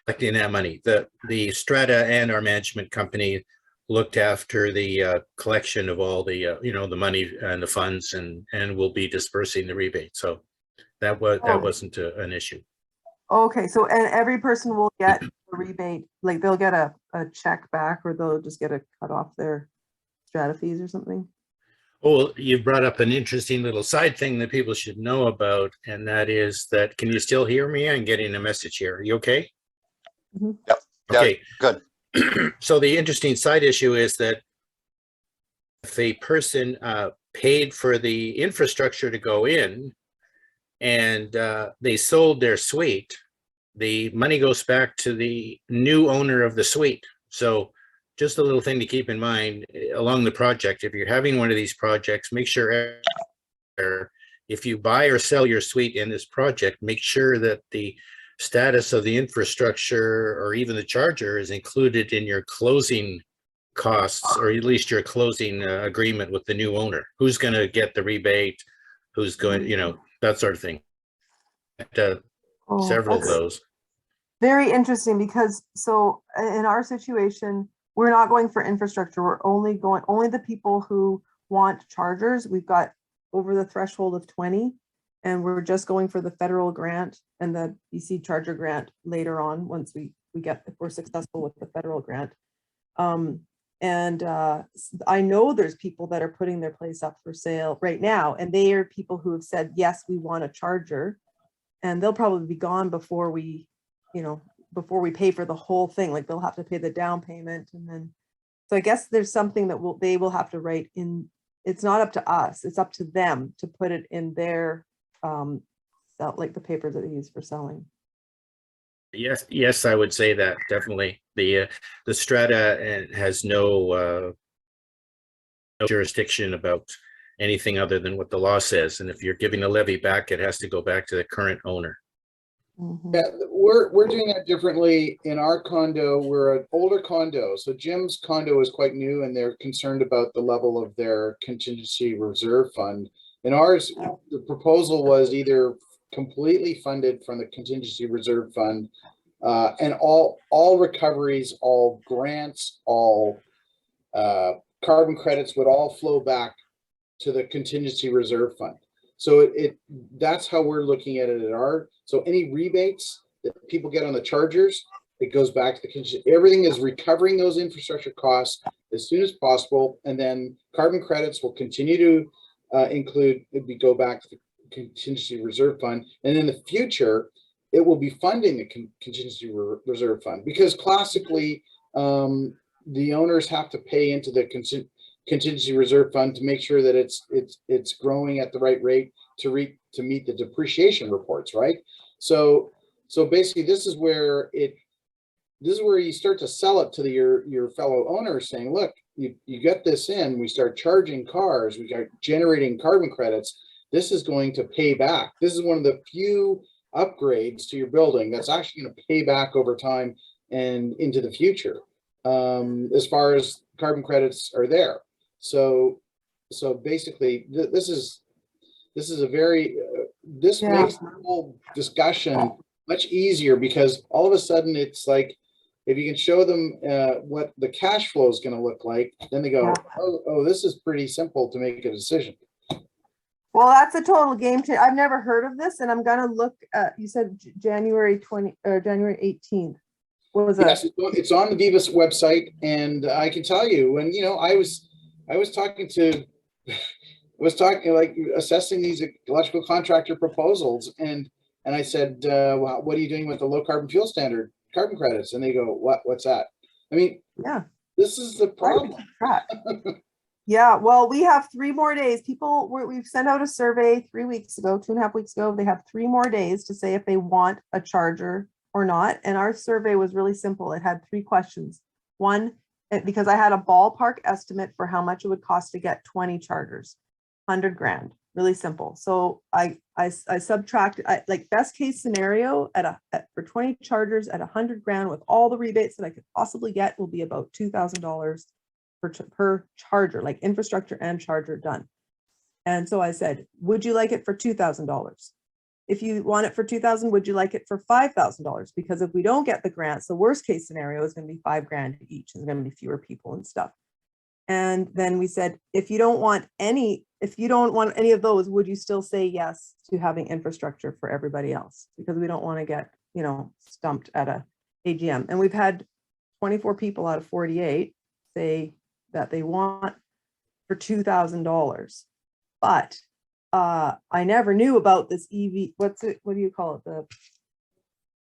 B: collecting that money. The strata and our management company looked after the collection of all the the money and the funds, and will be dispersing the rebate. So that wasn't an issue.
D: Okay, so and every person will get a rebate, like they'll get a check back, or they'll just get a cut off their strata fees or something?
B: Oh, you brought up an interesting little side thing that people should know about, and that is that, can you still hear me? I'm getting a message here. Are you okay?
D: Mhm.
A: Yep.
B: Okay.
A: Yeah, good.
B: So the interesting side issue is that if a person paid for the infrastructure to go in and they sold their suite, the money goes back to the new owner of the suite. So just a little thing to keep in mind along the project. If you're having one of these projects, make sure if you buy or sell your suite in this project, make sure that the status of the infrastructure or even the charger is included in your closing costs, or at least your closing agreement with the new owner. Who's going to get the rebate? Who's going, that sort of thing. Several of
D: That's
B: those.
D: very interesting, because so in our situation, we're not going for infrastructure. We're only the people who want chargers. We've got over the threshold of 20, and we're just going for the federal grant and the BC charger grant later on, once if we're successful with the federal grant. I know there's people that are putting their place up for sale right now, and they are people who have said, yes, we want a charger, and they'll probably be gone before we pay for the whole thing. Like, they'll have to pay the down payment, and then, so I guess there's something that they will have to write in. It's not up to us, it's up to them to put it in their like the papers that they use for selling.
B: Yes, I would say that definitely. The strata has no jurisdiction about anything other than what the law says, and if you're giving a levy back, it has to go back to the current owner.
D: Mhm.
G: Yeah, we're doing that differently in our condo. We're an older condo, so Jim's condo is quite new, and they're concerned about the level of their contingency reserve fund. In ours, the proposal was either completely funded from the contingency reserve fund, and all recoveries, all grants, all carbon credits would all flow back to the contingency reserve fund. So that's how we're looking at it so any rebates that people get on the chargers, it goes back to the contingency. Everything is recovering those infrastructure costs as soon as possible, and then carbon credits will continue to go back to the contingency reserve fund, and in the future it will be funding the contingency reserve fund, because classically the owners have to pay into the contingency reserve fund to make sure that it's growing at the right rate to meet the depreciation reports, right? So basically, this is where you start to sell it to your fellow owners, saying, look, you get this in, we start charging cars, we start generating carbon credits. This is going to pay back. This is one of the few upgrades to your building that's actually going to pay back over time and into the future, as far as carbon credits are there. So basically, this makes the whole discussion much easier, because all of a sudden it's like, if you can show them what the cash flow is going to look like, then they go, oh, this is pretty simple to make a decision.
D: Well, that's a total game changer. I've never heard of this, and I'm gonna look at, you said January 20 or January 18th. What was that?
G: Yes, it's on the EVSE website, and I can tell you, when I was like assessing these electrical contractor proposals, and I said, well, what are you doing with the low carbon fuel standard carbon credits? And they go, what's that? I mean,
D: yeah,
G: this is the problem.
D: Yeah, well, we have 3 more days. We've sent out a survey 2.5 weeks ago. They have 3 more days to say if they want a charger or not. And our survey was really simple. It had 3 questions. 1, because I had a ballpark estimate for how much it would cost to get 20 chargers, 100 grand, really simple. So I subtracted, like best case scenario for 20 chargers at 100 grand with all the rebates that I could possibly get will be about $2,000 per charger, like infrastructure and charger done. And so I said, would you like it for $2,000? If you want it for $2,000, would you like it for $5,000? Because if we don't get the grants, the worst case scenario is going to be $5 grand each. There's going to be fewer people and stuff. And then we said, if you don't want any of those, would you still say yes to having infrastructure for everybody else? Because we don't want to get, stumped at a AGM. And we've had 24 people out of 48 say that they want for $2,000. But I never knew about this EV. What do you call it?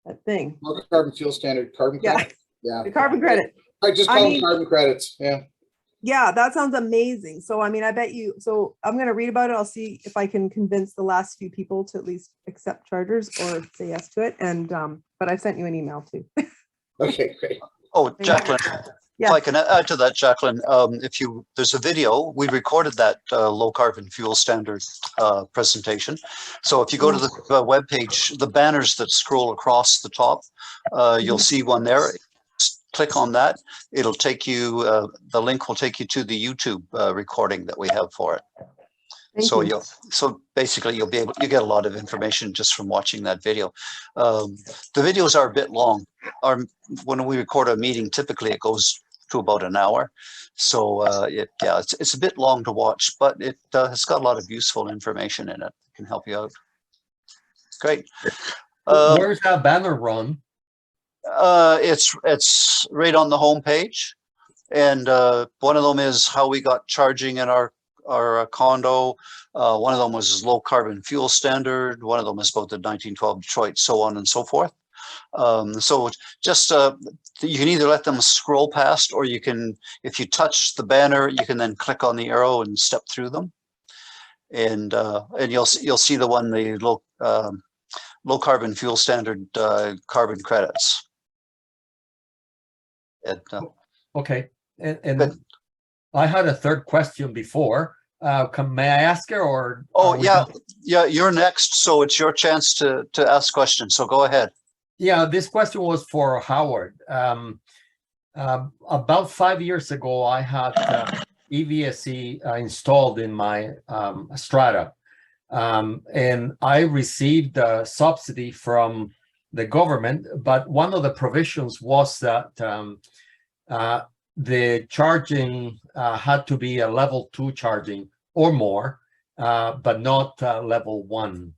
D: That thing.
G: Carbon fuel standard, carbon credit. Yeah.
D: The carbon credit.
G: I just call them carbon credits. Yeah.
D: Yeah, that sounds amazing. So, I mean, I bet you, so I'm going to read about it. I'll see if I can convince the last few people to at least accept chargers or say yes to it. And, but I sent you an email too.
G: Okay, great.
A: Oh, Jacqueline,
D: Yeah.
A: if I can add to that, Jacqueline, there's a video, we recorded that low carbon fuel standard presentation. So if you go to the webpage, the banners that scroll across the top, you'll see one there. Click on that. It'll take you, the link will take you to the YouTube recording that we have for it. So basically you get a lot of information just from watching that video. The videos are a bit long. When we record a meeting, typically it goes to about an hour. So it's a bit long to watch, but it's got a lot of useful information in it that can help you out. Great.
L: Where's that banner run?
A: It's right on the home page, and one of them is how we got charging in our condo. One of them was low carbon fuel standard. One of them is about the 1912 Detroit, so on and so forth. So just you can either let them scroll past, or you can, if you touch the banner, you can then click on the arrow and step through them, and you'll see the one, the low carbon fuel standard carbon credits.
L: Okay, and I had a third question before. May I ask her, or?
A: Oh, yeah, you're next, so it's your chance to ask questions, so go ahead.
L: Yeah, this question was for Howard. About 5 years ago, I had EVSE installed in my strata, and I received a subsidy from the government, but one of the provisions was that the charging had to be a level 2 charging or more, but not level 1.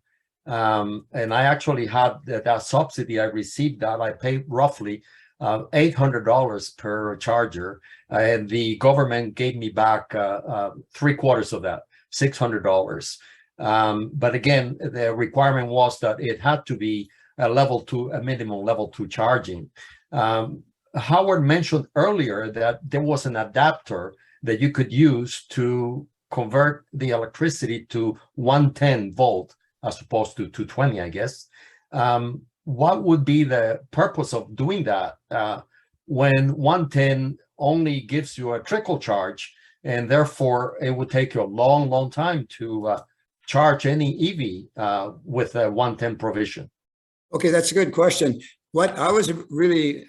L: And I actually had that subsidy. I received that. I paid roughly $800 per charger, and the government gave me back 3/4 of that, $600. But again, the requirement was that it had to be a level 2, a minimum level 2 charging. Howard mentioned earlier that there was an adapter that you could use to convert the electricity to 110 volt as opposed to 220, I guess. What would be the purpose of doing that when 110 only gives you a trickle charge, and therefore it would take you a long, long time to charge any EV with a 110 provision?
H: Okay, that's a good question. What I was really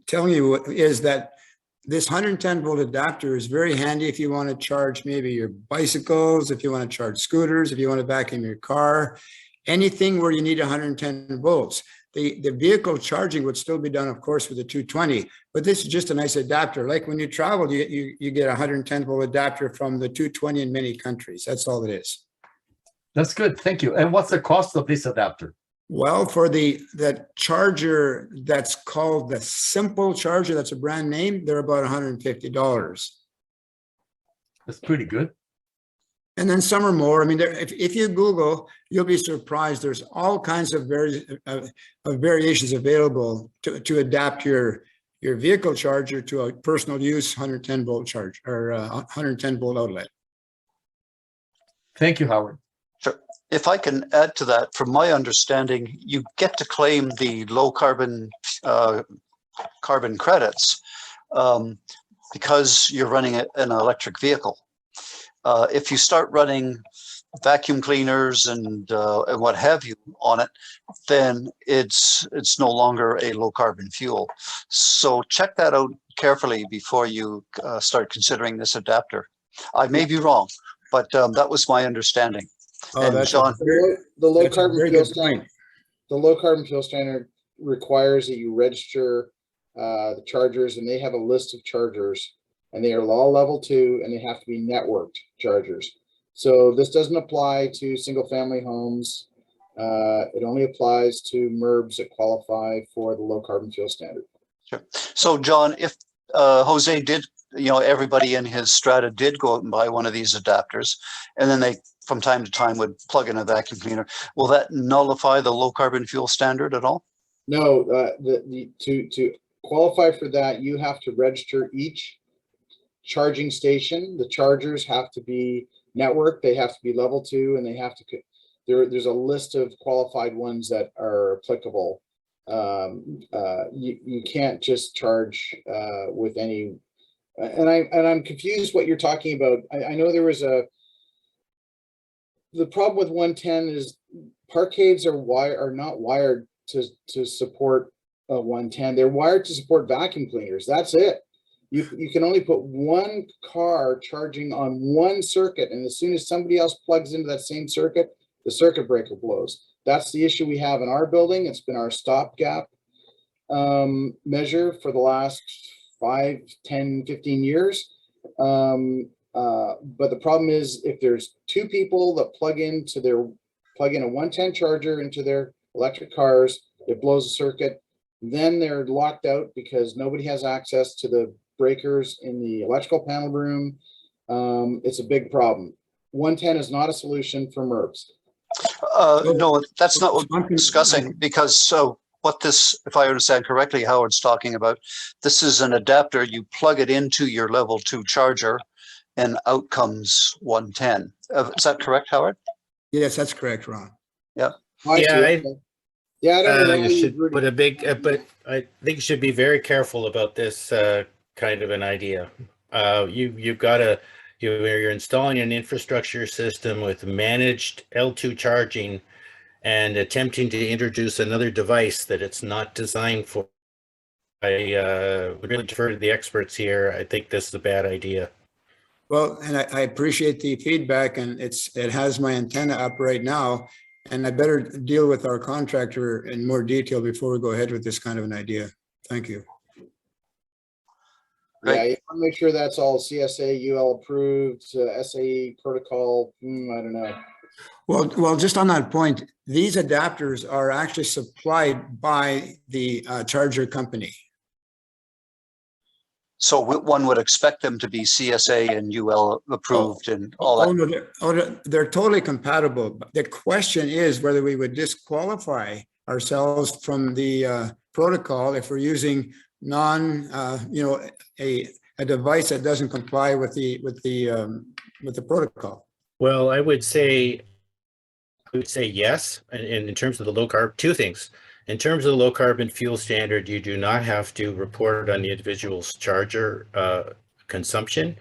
H: telling you is that this 110 volt adapter is very handy if you want to charge maybe your bicycles, if you want to charge scooters, if you want to vacuum your car, anything where you need 110 volts. The vehicle charging would still be done, of course, with the 220, but this is just a nice adapter. Like when you travel, you get a 110 volt adapter from the 220 in many countries. That's all it is.
L: That's good. Thank you. And what's the cost of this adapter?
H: Well, for that charger that's called the Simple Charger, that's a brand name, they're about $150.
L: That's pretty good.
H: And then some are more. I mean, if you Google, you'll be surprised. There's all kinds of variations available to adapt your vehicle charger to a personal use 110 volt charge or 110 volt outlet.
L: Thank you, Howard.
A: Sure. If I can add to that, from my understanding, you get to claim the low carbon credits because you're running an electric vehicle. If you start running vacuum cleaners and what have you on it, then it's no longer a low carbon fuel. So check that out carefully before you start considering this adapter. I may be wrong, but that was my understanding.
H: Oh,
A: And
H: that's
A: John,
G: The low
H: that's a
G: carbon
H: very
G: fuel
H: good
G: standard.
H: point.
G: The low carbon fuel standard requires that you register the chargers, and they have a list of chargers, and they are all level 2, and they have to be networked chargers. So this doesn't apply to single family homes. It only applies to MURBs that qualify for the low carbon fuel standard.
A: sure. So John, if Jose did, everybody in his strata did go out and buy one of these adapters, and then they from time to time would plug in a vacuum cleaner, will that nullify the low carbon fuel standard at all?
G: No, to qualify for that, you have to register each charging station. The chargers have to be networked, they have to be level 2, and they have to, there's a list of qualified ones that are applicable. You can't just charge with any, and I'm confused what you're talking about. I know there was the problem with 110 is parkades are not wired to support 110. They're wired to support vacuum cleaners. That's it. You can only put one car charging on one circuit, and as soon as somebody else plugs into that same circuit, the circuit breaker blows. That's the issue we have in our building. It's been our stopgap measure for the last 5, 10, 15 years. But the problem is, if there's 2 people that plug in a 110 charger into their electric cars, it blows the circuit. Then they're locked out because nobody has access to the breakers in the electrical panel room. It's a big problem. 110 is not a solution for MURBs.
A: No, that's not what we're discussing, because what this, if I understand correctly, Howard's talking about, this is an adapter. You plug it into your level 2 charger and out comes 110. Is that correct, Howard?
H: Yes, that's correct, Ron.
A: Yeah.
G: I don't know.
B: You should put a big, but I think you should be very careful about this kind of an idea. You've got you're installing an infrastructure system with managed L2 charging and attempting to introduce another device that it's not designed for. I would really defer to the experts here. I think this is a bad idea.
H: Well, and I appreciate the feedback, and it has my antenna up right now, and I better deal with our contractor in more detail before we go ahead with this kind of an idea. Thank you.
G: Yeah, you want to make sure that's all CSA, UL approved, SAE protocol. I don't know.
H: Well, just on that point, these adapters are actually supplied by the charger company.
A: So one would expect them to be CSA and UL approved and all that.
H: No, they're totally compatible. The question is whether we would disqualify ourselves from the protocol if we're using a device that doesn't comply with the protocol.
B: Well, I would say yes. And in terms of the low carb, 2 things. In terms of the low carbon fuel standard, you do not have to report on the individual's charger consumption.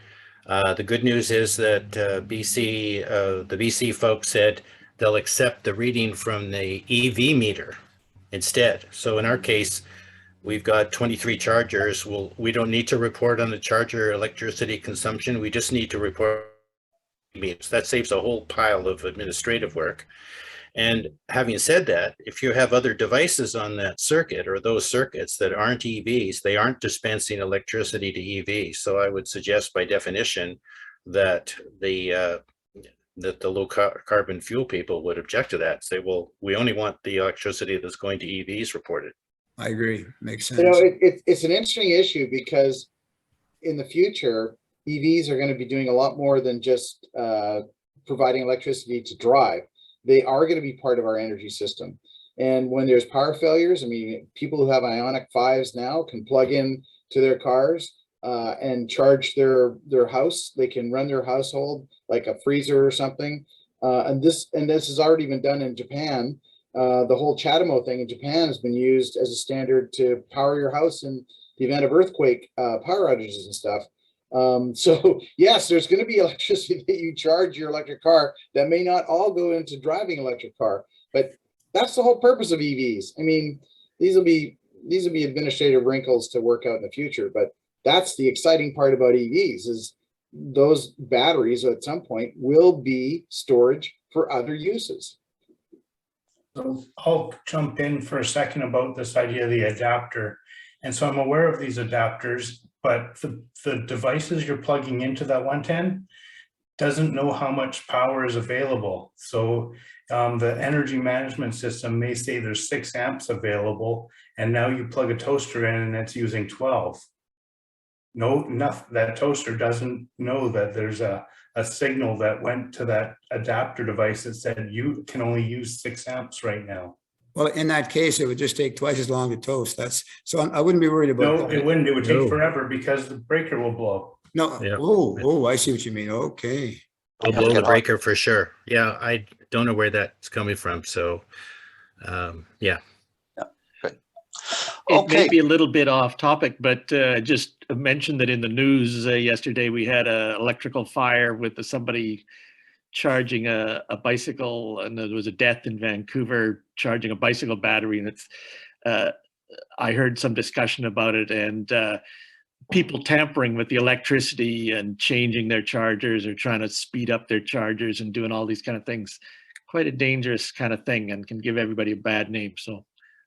B: The good news is that the BC folks said they'll accept the reading from the EV meter instead. So in our case, we've got 23 chargers. We don't need to report on the charger electricity consumption. We just need to report meters. That saves a whole pile of administrative work. And having said that, if you have other devices on that circuit or those circuits that aren't EVs, they aren't dispensing electricity to EVs. So I would suggest by definition that the low carbon fuel people would object to that. Say, well, we only want the electricity that's going to EVs reported.
H: I agree. Makes sense.
G: It's an interesting issue because in the future, EVs are going to be doing a lot more than just providing electricity to drive. They are going to be part of our energy system. And when there's power failures, I mean, people who have Ionic 5s now can plug in to their cars and charge their house. They can run their household like a freezer or something. And this has already been done in Japan. The whole CHAdeMO thing in Japan has been used as a standard to power your house in the event of earthquake power outages and stuff. So yes, there's going to be electricity that you charge your electric car that may not all go into driving electric car, but that's the whole purpose of EVs. I mean, these will be administrative wrinkles to work out in the future, but that's the exciting part about EVs is those batteries at some point will be storage for other uses.
F: So I'll jump in for a second about this idea of the adapter. And so I'm aware of these adapters, but the devices you're plugging into that 110 doesn't know how much power is available. So the energy management system may say there's 6 amps available, and now you plug a toaster in and it's using 12. That toaster doesn't know that there's a signal that went to that adapter device that said you can only use 6 amps right now.
H: Well, in that case, it would just take twice as long to toast. So I wouldn't be worried about
F: No,
H: that.
F: it wouldn't. It would take forever because the breaker will blow.
H: No.
B: Yeah.
H: Oh, I see what you mean. Okay.
B: I'll blow the breaker for sure. Yeah, I don't know where that's coming from. So, yeah.
M: It may be a little bit off topic, but just mentioned that in the news yesterday we had an electrical fire with somebody charging a bicycle, and there was a death in Vancouver charging a bicycle battery. And it's I heard some discussion about it, and people tampering with the electricity and changing their chargers or trying to speed up their chargers and doing all these kind of things. Quite a dangerous kind of thing and can give everybody a bad name. So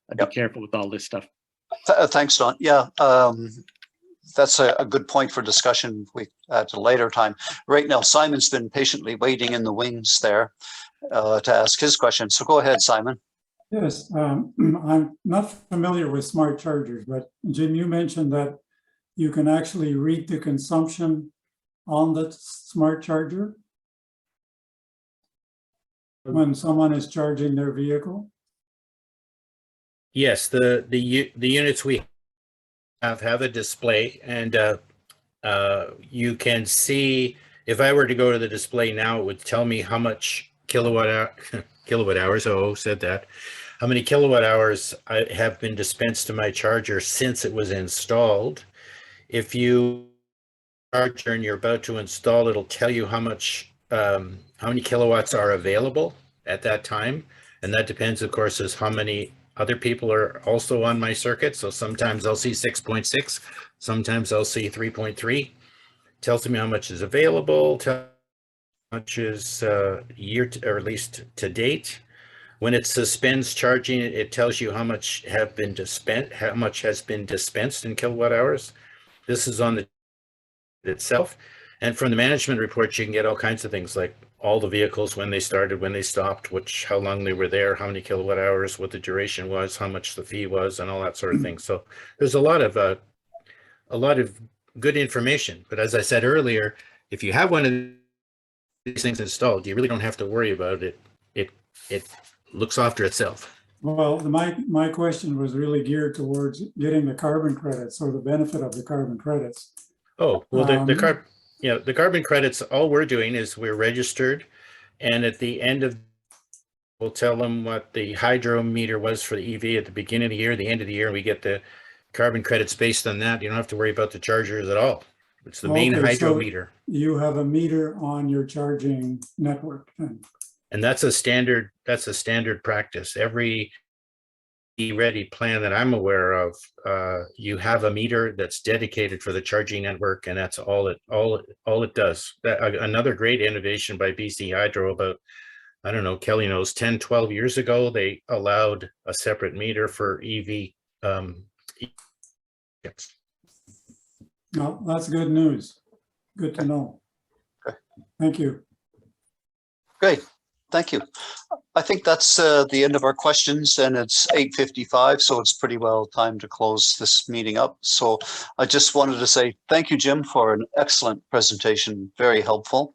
M: I'd be careful with all this stuff.
A: Thanks, Don. Yeah, that's a good point for discussion at a later time. Right now, Simon's been patiently waiting in the wings there to ask his question. So go ahead, Simon.
K: Yes, I'm not familiar with smart chargers, but Jim, you mentioned that you can actually read the consumption on the smart charger when someone is charging their vehicle.
B: Yes, the units we have a display, and you can see, if I were to go to the display now, it would tell me how much kilowatt hours, said that, how many kilowatt hours have been dispensed to my charger since it was installed. If you charger and you're about to install, it'll tell you how many kilowatts are available at that time. And that depends, of course, as how many other people are also on my circuit. So sometimes I'll see 6.6, sometimes I'll see 3.3. Tells me how much is available, how much is or at least to date. When it suspends charging, it tells you how much has been dispensed in kilowatt hours. This is on the itself. And from the management reports, you can get all kinds of things like all the vehicles, when they started, when they stopped, how long they were there, how many kilowatt hours, what the duration was, how much the fee was, and all that sort of thing. So there's a lot of good information. But as I said earlier, if you have one of these things installed, you really don't have to worry about it. It looks after itself.
K: Well, my question was really geared towards getting the carbon credits or the benefit of the carbon credits.
B: Oh, well, the carbon credits, all we're doing is we're registered, and at the end of, we'll tell them what the hydro meter was for the EV at the beginning of the year, the end of the year, and we get the carbon credits based on that. You don't have to worry about the chargers at all. It's the main hydro meter. You
K: have a meter on your charging network then.
B: And that's a standard practice. Every ready plan that I'm aware of, you have a meter that's dedicated for the charging network, and that's all it does. Another great innovation by BC Hydro about, I don't know, Kelly knows, 10, 12 years ago, they allowed a separate meter for EV.
K: No, that's good news. Good to know.
A: Okay.
K: Thank you.
A: Great. Thank you. I think that's the end of our questions, and it's 8:55, so it's pretty well time to close this meeting up. So I just wanted to say thank you, Jim, for an excellent presentation, very helpful.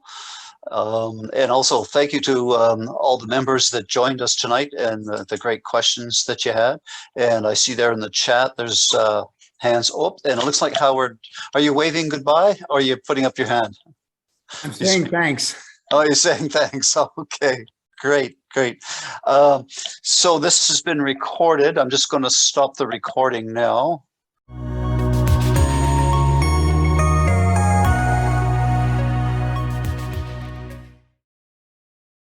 A: And also thank you to all the members that joined us tonight and the great questions that you had. And I see there in the chat, there's hands up, and it looks like Howard, are you waving goodbye or are you putting up your hand?
H: I'm saying thanks.
A: Oh, you're saying thanks. Okay, great. So this has been recorded. I'm just going to stop the recording now.